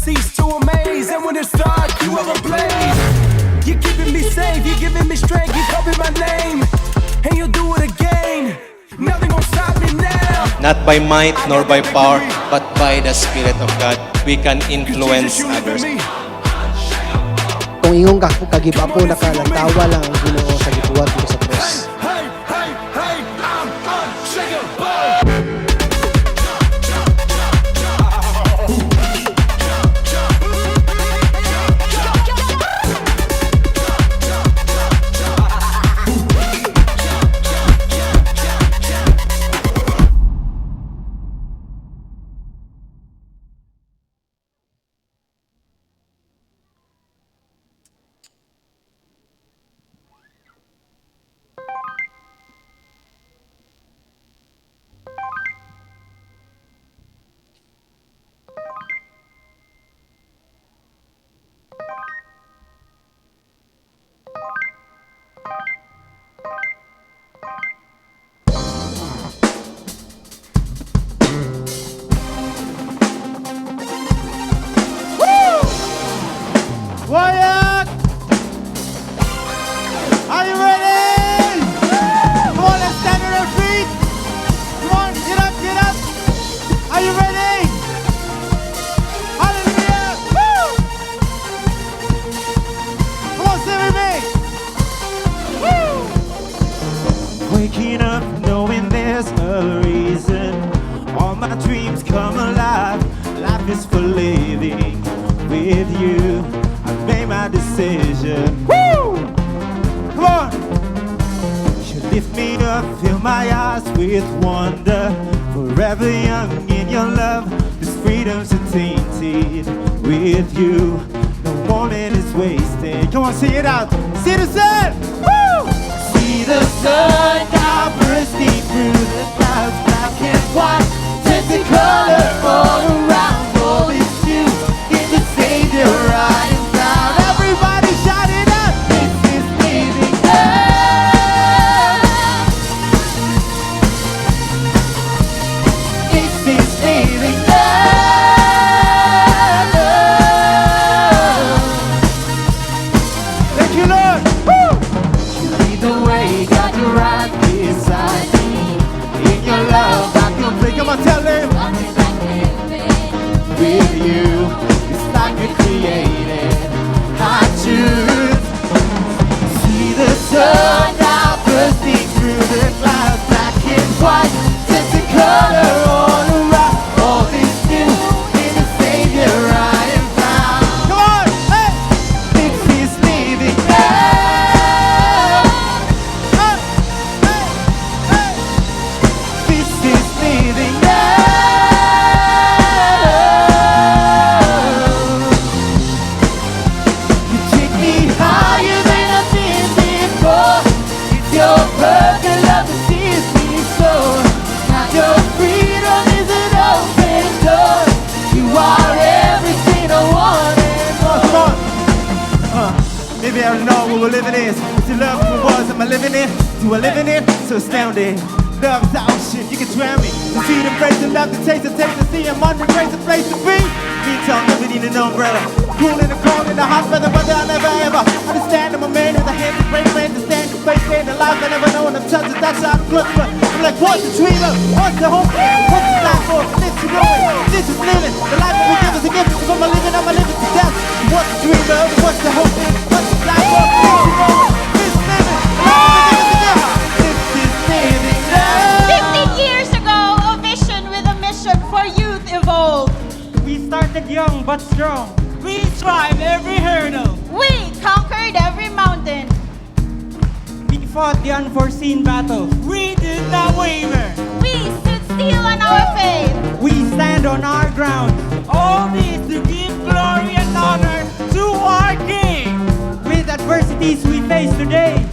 cease to amaze. And when it's dark, you are ablaze. You're keeping me safe, you're giving me strength, you're calling my name, and you'll do it again. Nothing gonna stop me now. Not by might nor by power, but by the Spirit of God, we can influence others. Kung ingong kagiba po nakalantawa lang ang Ginoo sa gibuhat mo sa cross. Hey, hey, hey, I'm unshakable. Wyatt! Are you ready? Come on, let's stand on our feet. Come on, get up, get up. Are you ready? Hallelujah! Woo! Come on, sing with me. Woo! Waking up knowing there's a reason. All my dreams come alive. Life is for living with you. Made my decision. Woo! Come on! You lift me up, fill my eyes with wonder. Forever young in your love, this freedom's attainted with you. No moment is wasted. Come on, sing it out. See the sun! Woo! See the sun now bursting through the clouds, black and white, tinted color all around. All is new in the Savior I am. Everybody shout it out! This is living love. This is living love. Thank you, Lord. Woo! You lead the way, got you right beside me. In your love, I can play. Come on, tell them. With you, it's like you're created. I choose. See the sun now bursting through the clouds, black and white, tinted color all around. All is new in the Savior I am found. Come on, hey! This is living love. Hey, hey, hey! This is living love. Higher than I've been before. It's your perfect love that sees me so. Now your freedom is an open door. You are everything I want and more. Come on. Maybe I don't know what we're living in. It's the love who was, am I living in? Do I living in? So astounding. Love is the ocean, you can drown me. The feed and praise and love, the taste and see. I'm under grace, a place to be. Meantime, never need an umbrella. Cool in the cold, in the hot weather, weather I never ever understand. I'm a man with a hand to break, man to stand to face, man to life I never know when I'm touching, that's how I'm close. But I'm like, what's the dreamer? What's the hope? What's the life for? This is knowing, this is living. The life that we give is a gift. If I'm a living, I'm a living to death. What's the dreamer? What's the hope? What's the life for? This is knowing, this is living. The life that we give is a gift. This is living love. 15 years ago, a vision with a mission for youth evolved. We started young but strong. We climbed every hurdle. We conquered every mountain. We fought the unforeseen battles. We did not waver. We stood still on our faith. We stand on our ground. All this to give glory and honor to our King. With adversities we face today,